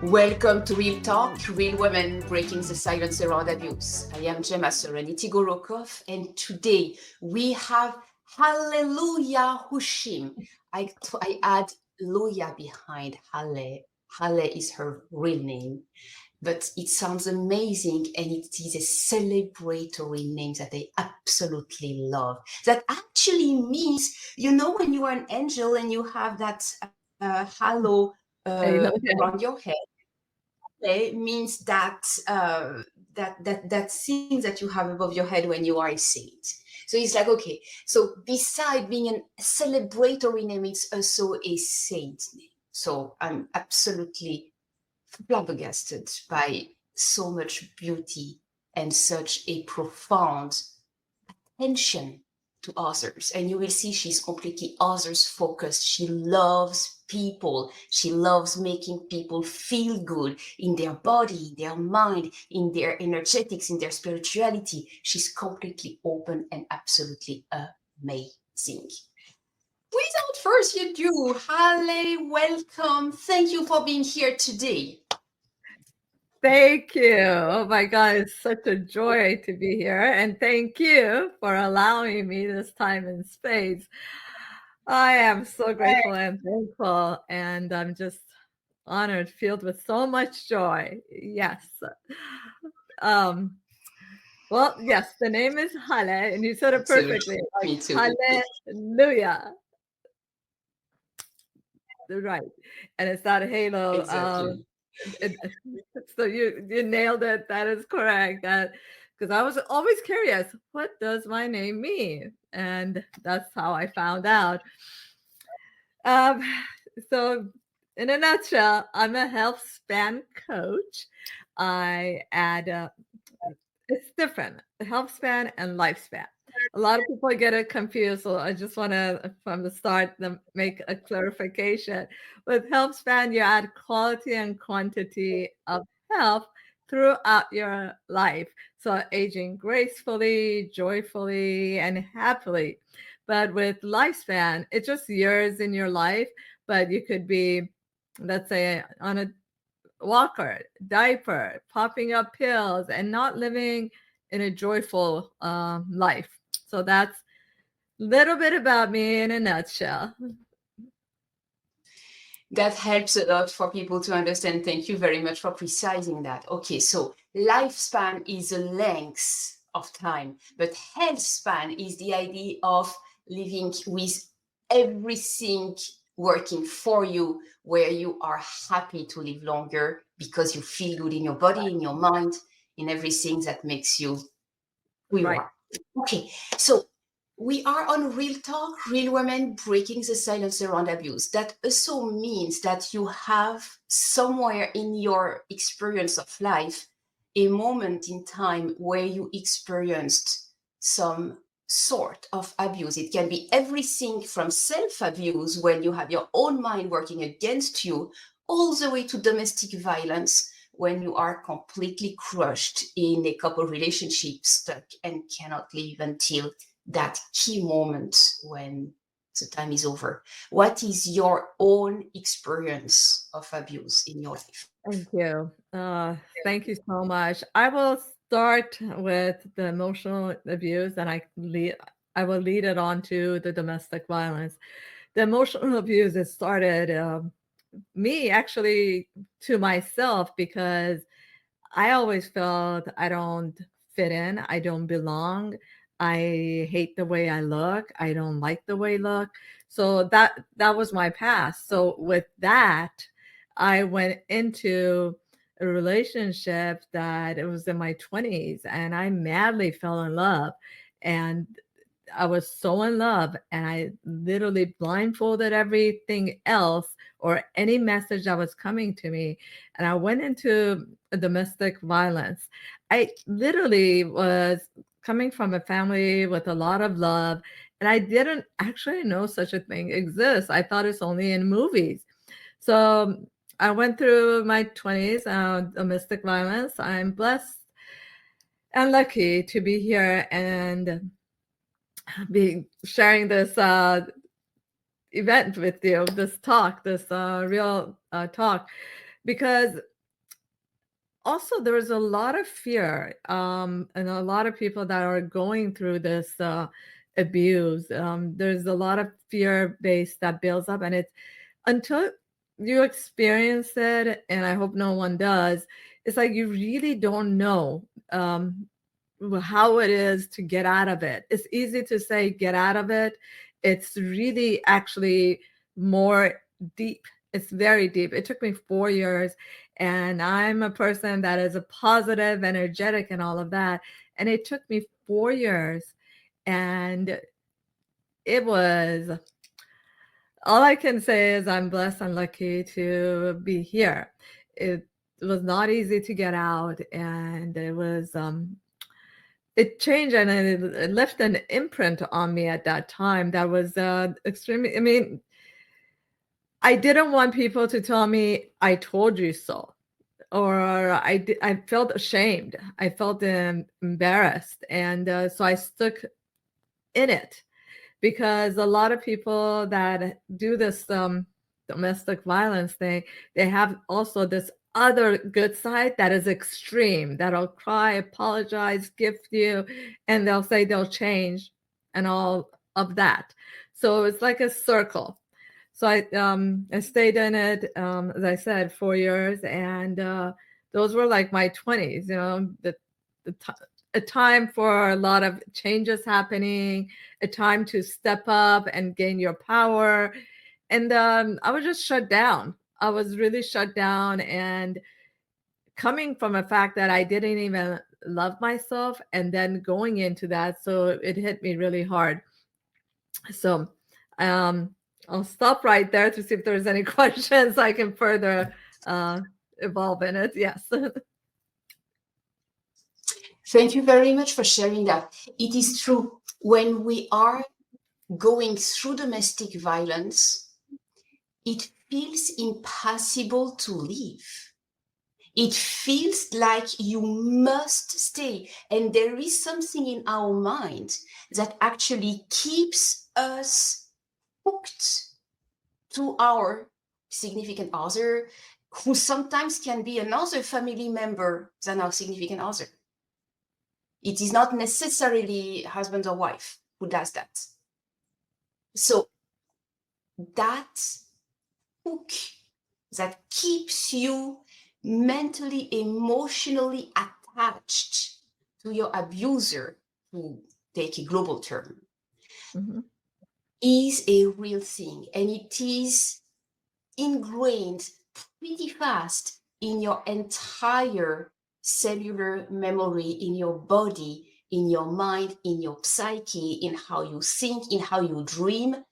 Welcome to Real Talk, Real Women Breaking the Silence Around Abuse. I am Gemma Serenity Gorokov, and today we have Haleh Hushim. I add Luya behind Haleh. Haleh is her real name, but it sounds amazing, and it is a celebratory name that I absolutely love. That actually means, when you are an angel and you have that halo around your head, means that thing that you have above your head when you are a saint. So it's like, okay, so beside being a celebratory name, it's also a saint name. So I'm absolutely flabbergasted by so much beauty and such a profound attention to others. And you will see she's completely others focused. She loves people. She loves making people feel good in their body, in their mind, in their energetics, in their spirituality. She's completely open and absolutely amazing. Without further ado, Haleh, welcome. Thank you for being here today. Thank you. Oh my God, it's such a joy to be here. And thank you for allowing me this time and space. I am so grateful and thankful, and I'm just honored, filled with so much joy. Yes. Um, well, yes, the name is Haleh, and you said it perfectly. Like Me too. Hallelujah. Right. And it's that halo. Exactly. It, so you nailed it. That is correct. That because I was always curious, what does my name mean? And that's how I found out. Um, so in a nutshell, I'm a health span coach. I add it's different, health span and lifespan. A lot of people get it confused, so I just want to, from the start, make a clarification. With health span, you add quality and quantity of health throughout your life. So aging gracefully, joyfully, and happily. But with lifespan, it's just years in your life, but you could be, let's say, on a walker, diaper, popping up pills, and not living in a joyful life. So that's a little bit about me in a nutshell. That helps a lot for people to understand. Thank you very much for precising that. Okay, so lifespan is a length of time, but health span is the idea of living with everything working for you, where you are happy to live longer because you feel good in your body, in your mind, in everything that makes you who you Right. are. Okay, so we are on Real Talk, Real Women Breaking the Silence Around Abuse. That also means that you have somewhere in your experience of life a moment in time where you experienced some sort of abuse. It can be everything from self-abuse, when you have your own mind working against you, all the way to domestic violence, when you are completely crushed in a couple relationship, stuck and cannot leave until that key moment when the time is over. What is your own experience of abuse in your life? Thank you. Thank you so much. I will start with the emotional abuse, and I will lead it on to the domestic violence. The emotional abuse, it started me actually to myself, because I always felt I don't fit in, I don't belong. I hate the way I look. I don't like the way I look. So that was my past. So with that, I went into a relationship that it was in my 20s, and I madly fell in love. And I was so in love, and I literally blindfolded everything else or any message that was coming to me. And I went into domestic violence. I literally was coming from a family with a lot of love, and I didn't actually know such a thing exists. I thought it's only in movies. So I went through my 20s, domestic violence. I'm blessed and lucky to be here and be sharing this event with you, this talk, this real talk, because also there is a lot of fear, and a lot of people that are going through this abuse. There's a lot of fear base that builds up, and it's until you experience it, and I hope no one does, it's like you really don't know how it is to get out of it. It's easy to say get out of it. It's really actually more deep. It's very deep. It took me 4 years, and I'm a person that is a positive, energetic, and all of that. And it took me 4 years, and it was all I can say is I'm blessed and lucky to be here. It was not easy to get out, and it changed, and it left an imprint on me at that time that was extremely. I mean, I didn't want people to tell me I told you so, or I felt ashamed. I felt embarrassed, and so I stuck in it, because a lot of people that do this domestic violence thing, they have also this other good side that is extreme, that'll cry, apologize, gift you, and they'll say they'll change and all of that. So it's like a circle. So I stayed in it, as I said, 4 years, and those were like my 20s, the a time for a lot of changes happening, a time to step up and gain your power. And I was just shut down. I was really shut down. And coming from a fact that I didn't even love myself, and then going into that, so it hit me really hard. So um, I'll stop right there to see if there's any questions I can further evolve in it. Yes. Thank you very much for sharing that. It is true. When we are going through domestic violence, it feels impossible to leave. It feels like you must stay. And there is something in our mind that actually keeps us hooked to our significant other, who sometimes can be another family member than our significant other. It is not necessarily husband or wife who does that. So that hook that keeps you mentally, emotionally attached to your abuser, to take a global term, Mhm. is a real thing. And it is ingrained pretty fast in your entire cellular memory, in your body, in your mind, in your psyche, in how you think, in how you dream.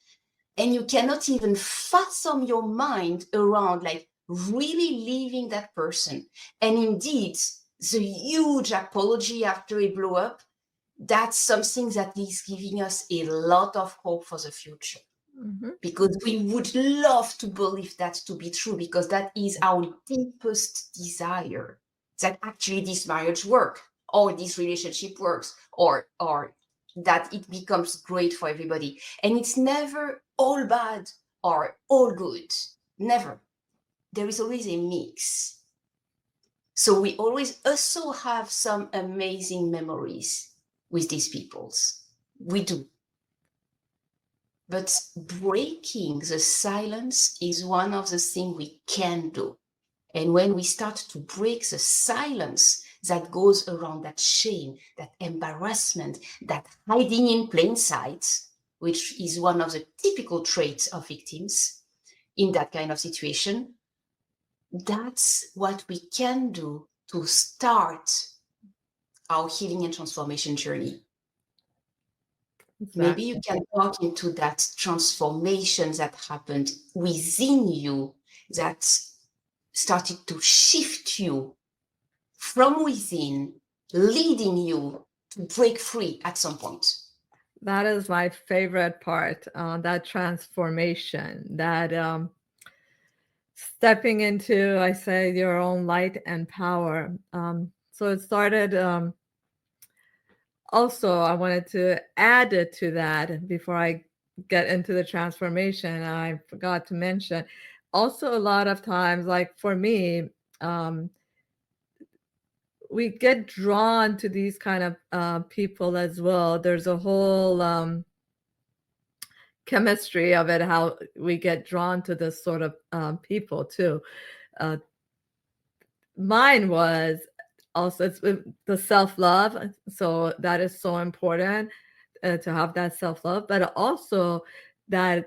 And you cannot even fathom your mind around like really leaving that person. And indeed, the huge apology after a blow up, that's something that is giving us a lot of hope for the future. Mhm. Because we would love to believe that to be true, because that is our deepest desire, that actually this marriage works, or this relationship works, or that it becomes great for everybody. And it's never all bad or all good. Never. There is always a mix. So we always also have some amazing memories with these peoples. We do. But breaking the silence is one of the things we can do. And when we start to break the silence that goes around that shame, that embarrassment, that hiding in plain sight, which is one of the typical traits of victims in that kind of situation, that's what we can do to start our healing and transformation journey. Maybe you can talk into that transformation that happened within you, that started to shift you from within, leading you to break free at some point. That is my favorite part, that transformation, that stepping into, I say, your own light and power. So it started. Also, I wanted to add it to that before I get into the transformation. I forgot to mention also a lot of times, like for me, um, we get drawn to these kind of people as well. There's a whole chemistry of it, how we get drawn to this sort of people too. Uh, Mine was also the self-love. So that is so important to have that self-love, but also that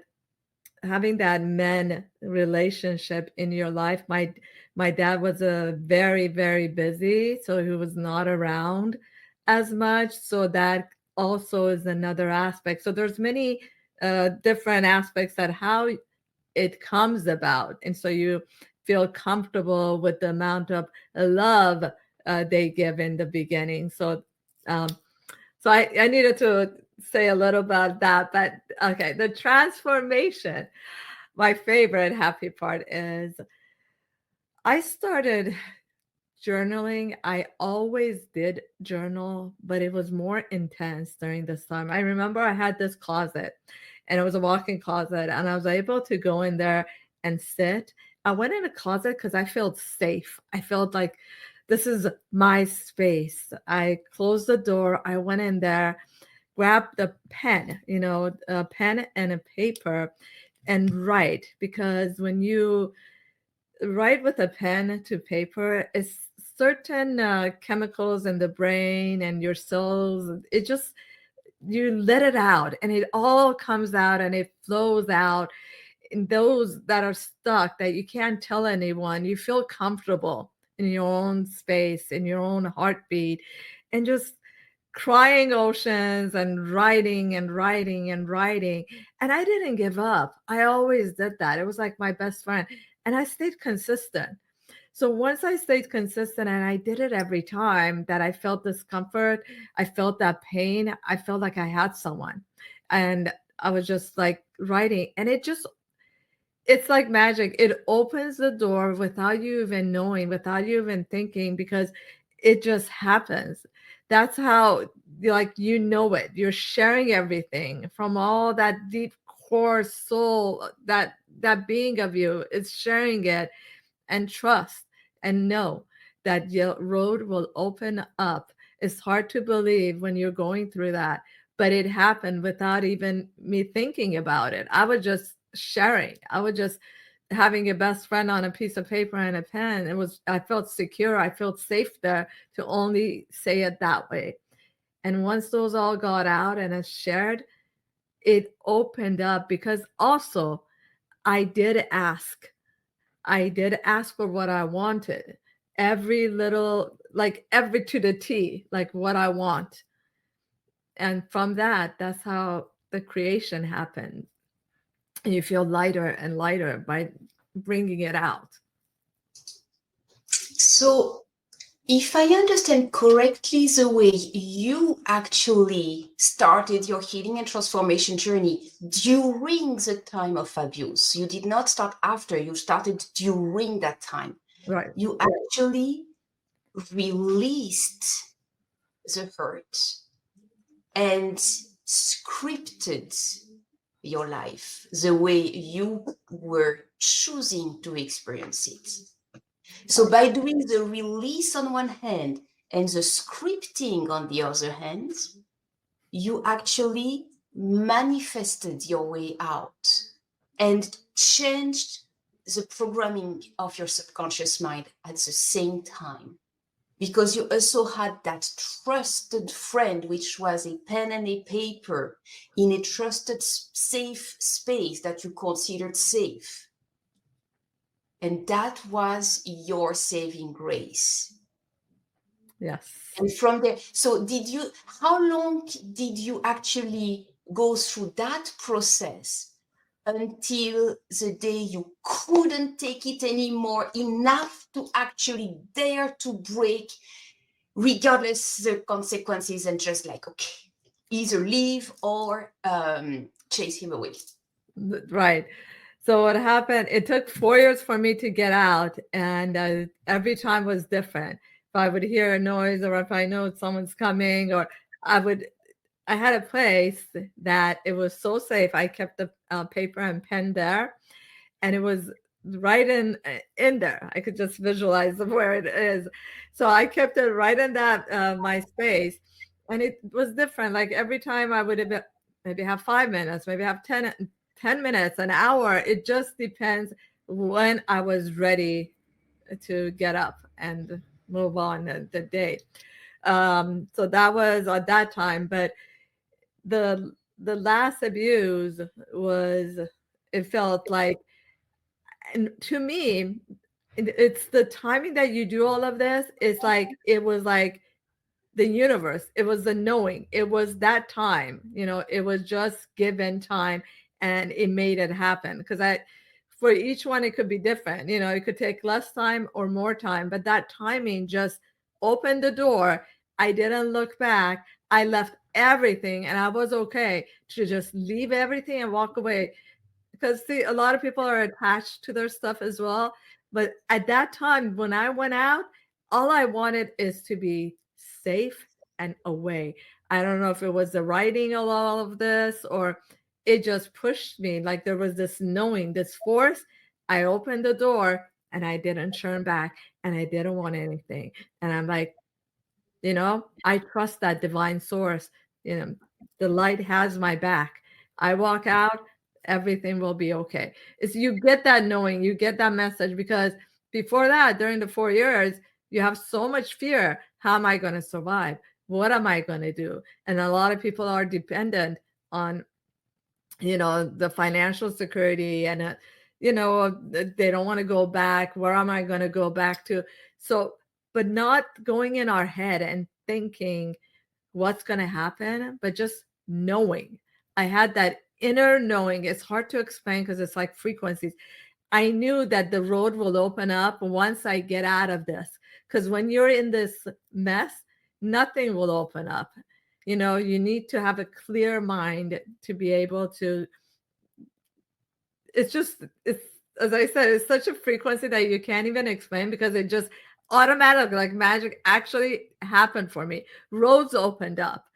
having that men relationship in your life. My dad was a very, very busy, so he was not around as much. So that also is another aspect. So there's many different aspects that how it comes about, and so you feel comfortable with the amount of love they give in the beginning. Um, so I needed to say a little about that, but okay, the transformation. My favorite happy part is I started journaling. I always did journal, but it was more intense during this time. I remember I had this closet, and it was a walk-in closet, and I was able to go in there and sit. I went in a closet because I felt safe. I felt like this is my space. I closed the door. I went in there, grabbed a pen, a pen and a paper, and write, because when you write with a pen to paper, it's certain chemicals in the brain and your cells. It just, you let it out and it all comes out and it flows out. And those that are stuck, that you can't tell anyone, you feel comfortable in your own space, in your own heartbeat, and just crying oceans and writing and writing and writing. And I didn't give up. I always did that. It was like my best friend. And I stayed consistent. So once I stayed consistent and I did it every time that I felt discomfort, I felt that pain, I felt like I had someone. And I was just like writing. And it's like magic. It opens the door without you even knowing, without you even thinking, because it just happens. That's how, like, it. You're sharing everything from all that deep core soul, that being of you is sharing it, and trust and know that your road will open up. It's hard to believe when you're going through that, but it happened without even me thinking about it. I was just sharing. I was just having a best friend on a piece of paper and a pen. I felt secure. I felt safe there to only say it that way. And once those all got out and it's shared, it opened up, because also I did ask. I did ask for what I wanted. Every little, like every to the T, like what I want. And from that's how the creation happened. And you feel lighter and lighter by bringing it out. So, if I understand correctly, the way you actually started your healing and transformation journey during the time of abuse, you did not start after, you started during that time. Right. You actually released the hurt and scripted your life the way you were choosing to experience it. So by doing the release on one hand and the scripting on the other hand, you actually manifested your way out and changed the programming of your subconscious mind at the same time. Because you also had that trusted friend, which was a pen and a paper in a trusted, safe space that you considered safe. And that was your saving grace. Yes. And from there, so how long did you actually go through that process until the day you couldn't take it anymore, enough to actually dare to break, regardless the consequences, and just like, okay, either leave or chase him away? Right. So what happened, it took 4 years for me to get out, and every time was different. If I would hear a noise, or if I know someone's coming, or I had a place that it was so safe. I kept the paper and pen there, and it was right in there. I could just visualize where it is. So I kept it right in that my space, and it was different. Like every time I would have maybe have 5 minutes, maybe have 10 minutes, an hour. It just depends when I was ready to get up and move on the day. So that was at that time, but the last abuse was, it felt like, and to me, it's the timing that you do all of this. It's like it was like the universe. It was the knowing. It was that time. It was just given time, and it made it happen. Because for each one, it could be different. It could take less time or more time, but that timing just opened the door. I didn't look back. I left everything, and I was okay to just leave everything and walk away, because see, a lot of people are attached to their stuff as well. But at that time, when I went out, all I wanted is to be safe and away. I don't know if it was the writing of all of this, or it just pushed me. Like there was this knowing, this force. I opened the door and I didn't turn back, and I didn't want anything. And I'm like, I trust that divine source. The light has my back. I walk out, everything will be okay. It's, you get that knowing, you get that message, because before that, during the 4 years, you have so much fear. How am I going to survive? What am I going to do? And a lot of people are dependent on, the financial security, and they don't want to go back. Where am I going to go back to? So, but not going in our head and thinking what's going to happen, but just knowing. I had that inner knowing. It's hard to explain because it's like frequencies. I knew that the road will open up once I get out of this. Because when you're in this mess, nothing will open up. You need to have a clear mind to be able to. It's, as I said, it's such a frequency that you can't even explain, because it just automatically, like magic, actually happened for me. Roads opened up,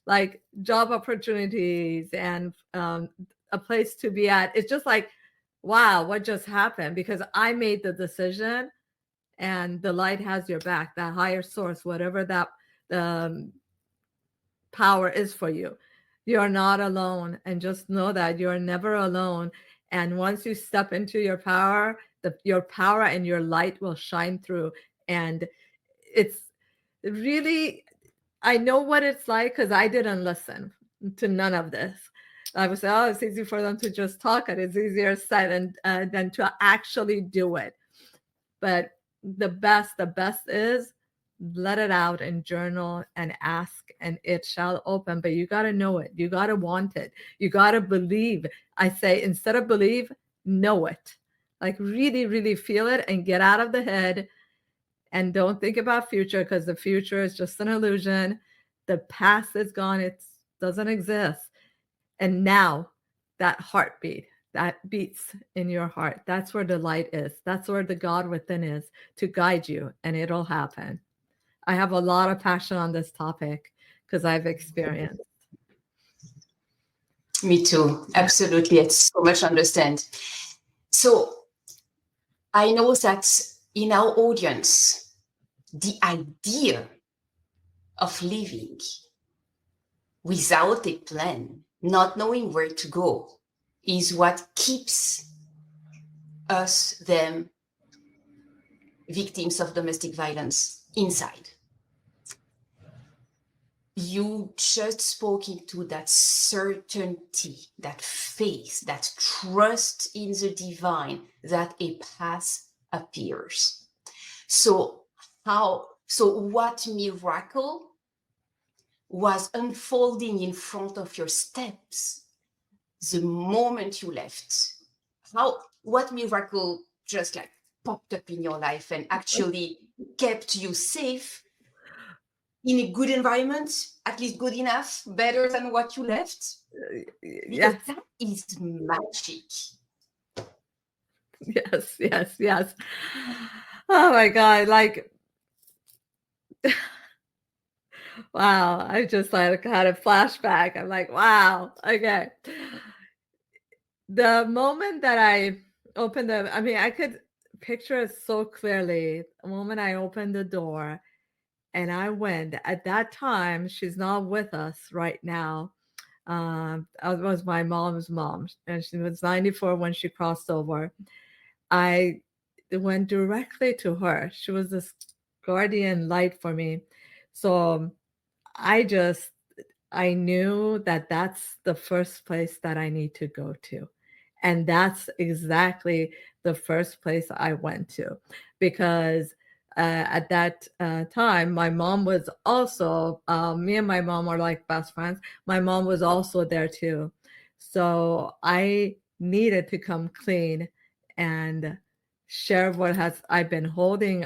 like job opportunities, and a place to be at. It's just like, wow, what just happened? Because I made the decision, and the light has your back, that higher source, whatever that power is for you. You're not alone, and just know that you're never alone. And once you step into your power, your power and your light will shine through. And it's really, I know what it's like, because I didn't listen to none of this. I would say, oh, it's easy for them to just talk it. It's easier said than to actually do it. But the best is let it out and journal and ask, and it shall open. But you got to know it. You got to want it. You got to believe. I say, instead of believe, know it. Like really, really feel it, and get out of the head, and don't think about future, because the future is just an illusion. The past is gone. It doesn't exist. And now that heartbeat that beats in your heart, that's where the light is. That's where the God within is to guide you, and it'll happen. I have a lot of passion on this topic because I've experienced. Me too. Absolutely. It's so much understand. So I know that in our audience, the idea of living without a plan, not knowing where to go, is what keeps them victims of domestic violence inside. You just spoke into that certainty, that faith, that trust in the divine, that a path appears. So what miracle was unfolding in front of your steps the moment you left? What miracle just like popped up in your life and actually kept you safe in a good environment, at least good enough, better than what you left? Because that is magic. Yes. Oh my God. Like, wow. I just like had a flashback. I'm like, wow. Okay. The moment that I opened the I mean, I could picture it so clearly. The moment I opened the door and I went, at that time, she's not with us right now. That was my mom's mom, and she was 94 when she crossed over. I went directly to her. She was this guardian light for me. So I just I knew that that's the first place that I need to go to. And that's exactly the first place I went to because at that time, my mom was also, me and my mom are like best friends. My mom was also there too. So I needed to come clean and share what has I've been holding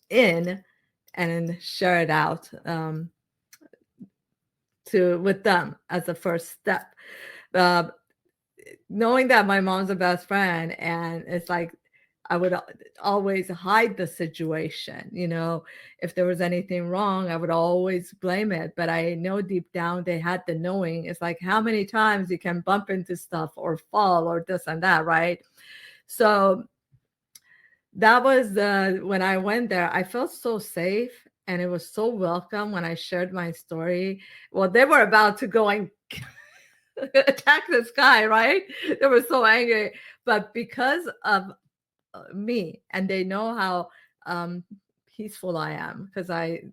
in and share it out. To with them as a first step. Uh, Knowing that my mom's a best friend, and it's like I would always hide the situation. If there was anything wrong, I would always blame it. But I know deep down they had the knowing. It's like how many times you can bump into stuff or fall or this and that, right? So that was when I went there, I felt so safe and it was so welcome when I shared my story. Well, they were about to go and attack this guy, right? They were so angry. But because of me, and they know how peaceful I am, because I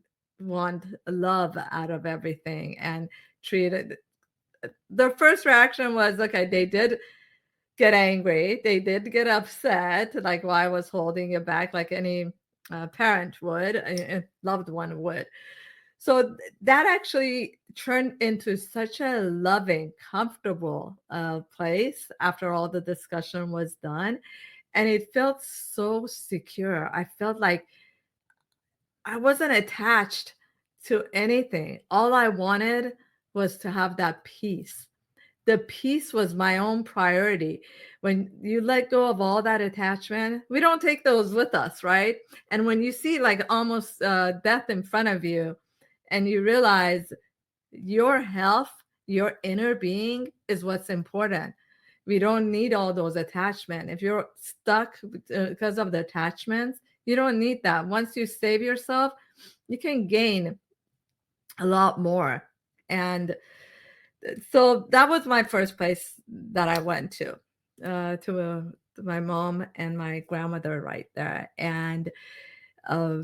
want love out of everything and treated. Their first reaction was, okay, they did get angry. They did get upset, like why I was holding it back, like any parent would, a loved one would. So that actually turned into such a loving, comfortable place after all the discussion was done. And it felt so secure. I felt like I wasn't attached to anything. All I wanted was to have that peace. The peace was my own priority. When you let go of all that attachment, we don't take those with us, right? And when you see like almost death in front of you, and you realize your health, your inner being is what's important. We don't need all those attachments. If you're stuck because of the attachments, you don't need that. Once you save yourself, you can gain a lot more. And so that was my first place that I went to my mom and my grandmother right there. And uh,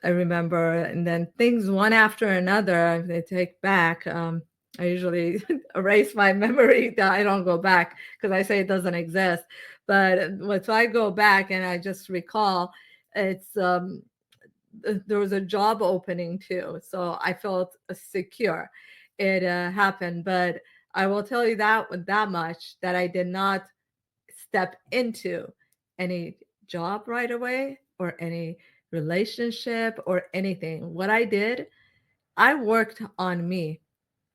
I remember, and then things one after another, they take back. I usually erase my memory that I don't go back because I say it doesn't exist. But if I go back and I just recall, it's there was a job opening too, so I felt secure. It happened, but I will tell you that much that I did not step into any job right away or any relationship or anything. What I did, I worked on me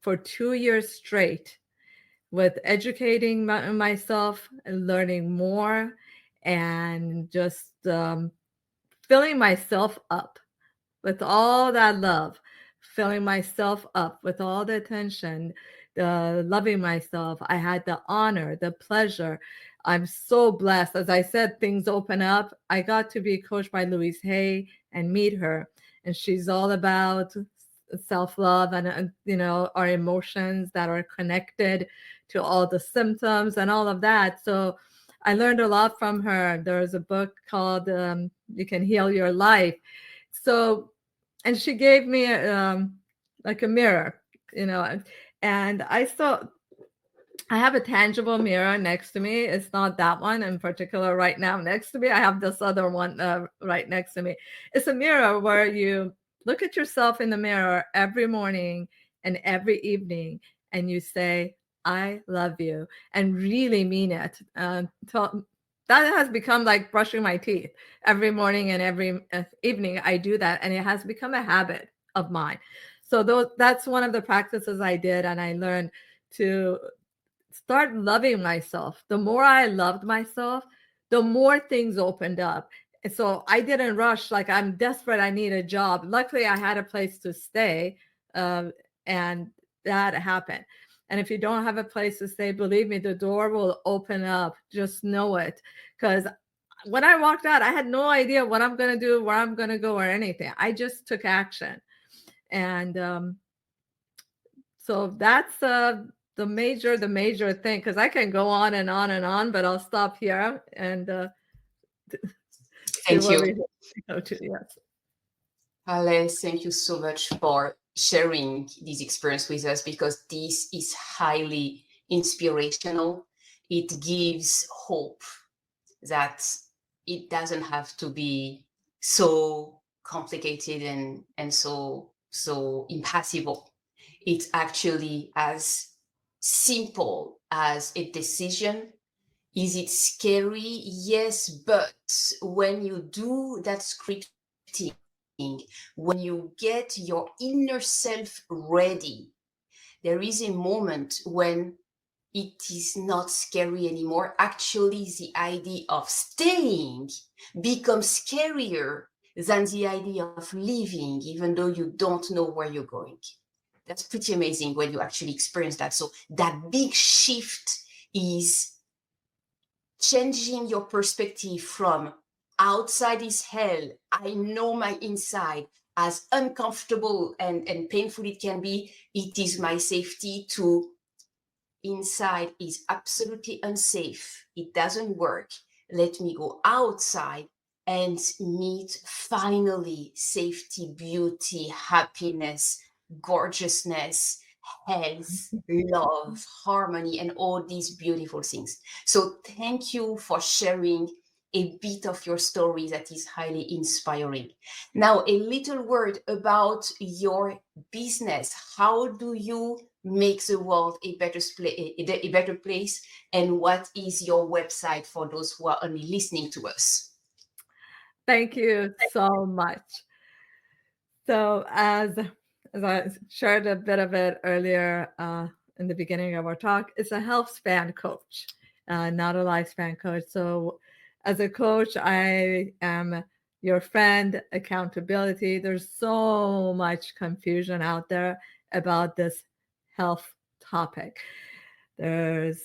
for 2 years straight with educating myself and learning more and just filling myself up with all that love, filling myself up with all the attention, the loving myself. I had the honor, the pleasure. I'm so blessed. As I said, things open up. I got to be coached by Louise Hay and meet her. And she's all about self-love and our emotions that are connected to all the symptoms and all of that. So I learned a lot from her. There's a book called You Can Heal Your Life. So, and she gave me like a mirror, and I have a tangible mirror next to me. It's not that one in particular right now next to me. I have this other one right next to me. It's a mirror where you look at yourself in the mirror every morning and every evening, and you say, I love you, and really mean it. That has become like brushing my teeth every morning and every evening. I do that, and it has become a habit of mine. So that's one of the practices I did, and I learned to start loving myself. The more I loved myself, the more things opened up. And so I didn't rush like I'm desperate. I need a job. Luckily, I had a place to stay, and that happened. And if you don't have a place to stay, believe me, the door will open up. Just know it. Because when I walked out, I had no idea what I'm going to do, where I'm going to go, or anything. I just took action. And so that's the major thing, because I can go on and on and on, but I'll stop here and see Thank where we you. go to. Yes. Haleh, thank you so much for sharing this experience with us, because this is highly inspirational. It gives hope that it doesn't have to be so complicated and so impassable. It's actually as simple as a decision. Is it scary? Yes, but when you do that scripting, when you get your inner self ready, there is a moment when it is not scary anymore. Actually, the idea of staying becomes scarier than the idea of leaving, even though you don't know where you're going. That's pretty amazing when you actually experience that. So that big shift is changing your perspective from outside is hell, I know my inside, as uncomfortable and painful it can be, it is my safety, to inside is absolutely unsafe. It doesn't work. Let me go outside and meet finally safety, beauty, happiness, gorgeousness, health, love, harmony, and all these beautiful things. So thank you for sharing a bit of your story that is highly inspiring. Now, a little word about your business. How do you make the world a better place? And what is your website for those who are only listening to us? Thank you so much. So as I shared a bit of it earlier in the beginning of our talk, it's a health span coach, not a lifespan coach. So as a coach, I am your friend, accountability. There's so much confusion out there about this health topic. There's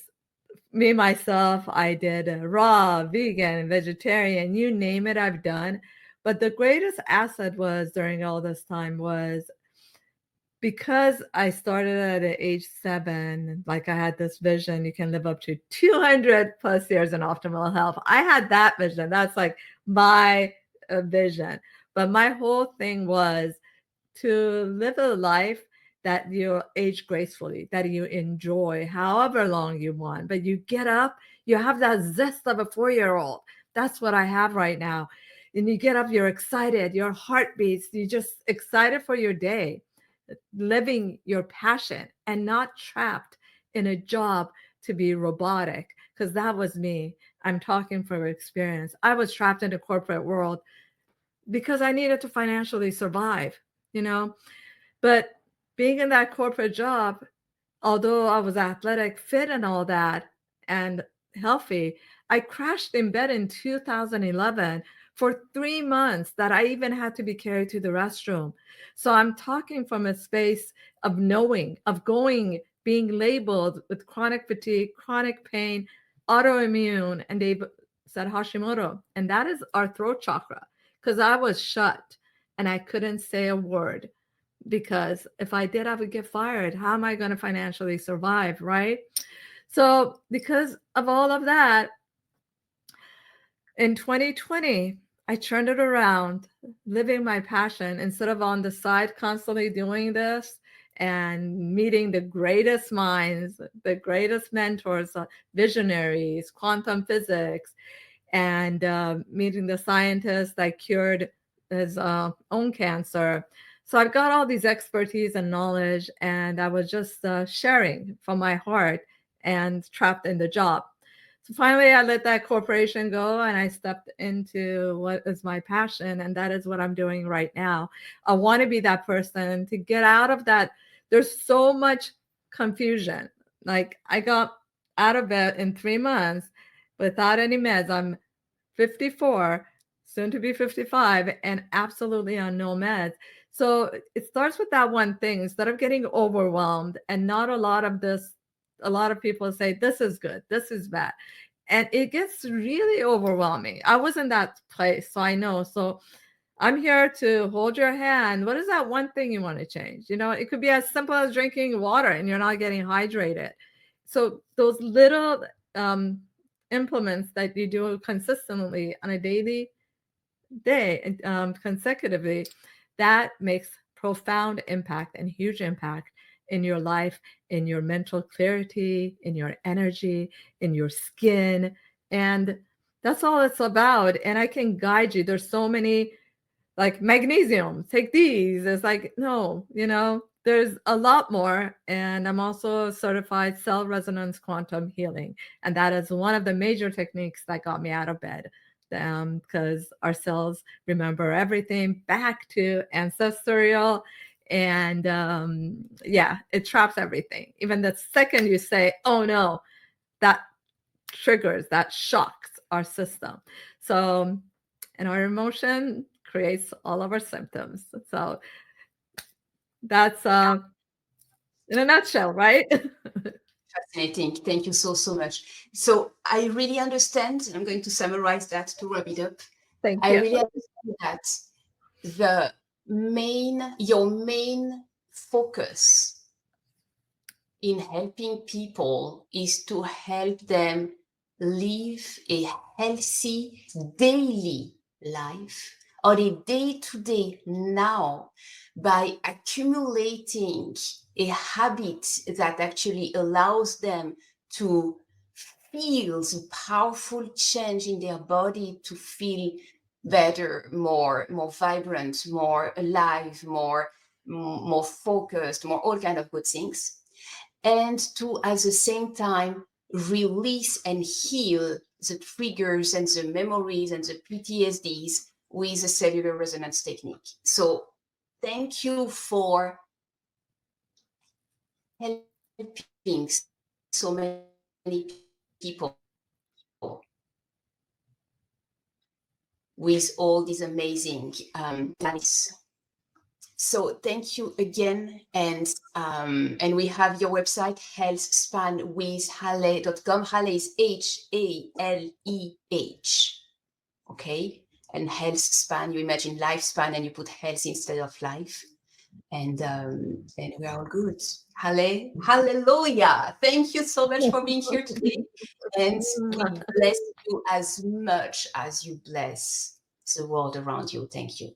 me, myself, I did raw, vegan, vegetarian, you name it, I've done. But the greatest asset was during all this time was because I started at age 7, like I had this vision, you can live up to 200 plus years in optimal health. I had that vision. That's like my vision. But my whole thing was to live a life that you age gracefully, that you enjoy however long you want. But you get up, you have that zest of a 4-year-old. That's what I have right now. And you get up, you're excited, your heart beats, you're just excited for your day, living your passion and not trapped in a job to be robotic. Because that was me. I'm talking from experience. I was trapped in the corporate world because I needed to financially survive, you know. But being in that corporate job, although I was athletic, fit, and all that, and healthy, I crashed in bed in 2011 for 3 months that I even had to be carried to the restroom. So I'm talking from a space of knowing, of going, being labeled with chronic fatigue, chronic pain, autoimmune, and they said Hashimoto. And that is our throat chakra, because I was shut and I couldn't say a word, because if I did, I would get fired. How am I going to financially survive, right? So because of all of that, in 2020, I turned it around, living my passion instead of on the side constantly doing this and meeting the greatest minds, the greatest mentors, visionaries, quantum physics, and meeting the scientist that cured his own cancer. So I've got all these expertise and knowledge, and I was just sharing from my heart and trapped in the job. So finally, I let that corporation go and I stepped into what is my passion. And that is what I'm doing right now. I want to be that person to get out of that. There's so much confusion. Like I got out of bed in 3 months without any meds. I'm 54, soon to be 55, and absolutely on no meds. So it starts with that one thing. Instead of getting overwhelmed and not a lot of this a lot of people say, this is good, this is bad. And it gets really overwhelming. I was in that place, so I know. So I'm here to hold your hand. What is that one thing you want to change? You know, it could be as simple as drinking water and you're not getting hydrated. So those little implements that you do consistently on a daily day, consecutively, that makes profound impact and huge impact in your life, in your mental clarity, in your energy, in your skin. And that's all it's about. And I can guide you. There's so many, like magnesium, take these. It's like, no, you know, there's a lot more. And I'm also certified cell resonance quantum healing. And that is one of the major techniques that got me out of bed, because our cells remember everything back to ancestral. And yeah, it traps everything. Even the second you say, oh no, that triggers, that shocks our system. So, and our emotion creates all of our symptoms. So that's in a nutshell, right? Fascinating. Thank you so much. So I really understand. I'm going to summarize that to wrap it up. Thank I you. really understand that your main focus in helping people is to help them live a healthy daily life on a day-to-day now by accumulating a habit that actually allows them to feel the powerful change in their body, to feel better, more vibrant, more alive, more focused, more all kind of good things, and to at the same time release and heal the triggers and the memories and the PTSDs with the cellular resonance technique. So thank you for helping so many people with all these amazing plans. So thank you again, and we have your website, healthspanwithhaleh.com. Haleh is Haleh, okay? And health span, you imagine lifespan, and you put health instead of life, and we are all good. Haleh, hallelujah! Thank you so much for being here today, and we bless you as much as you bless the world around you. Thank you.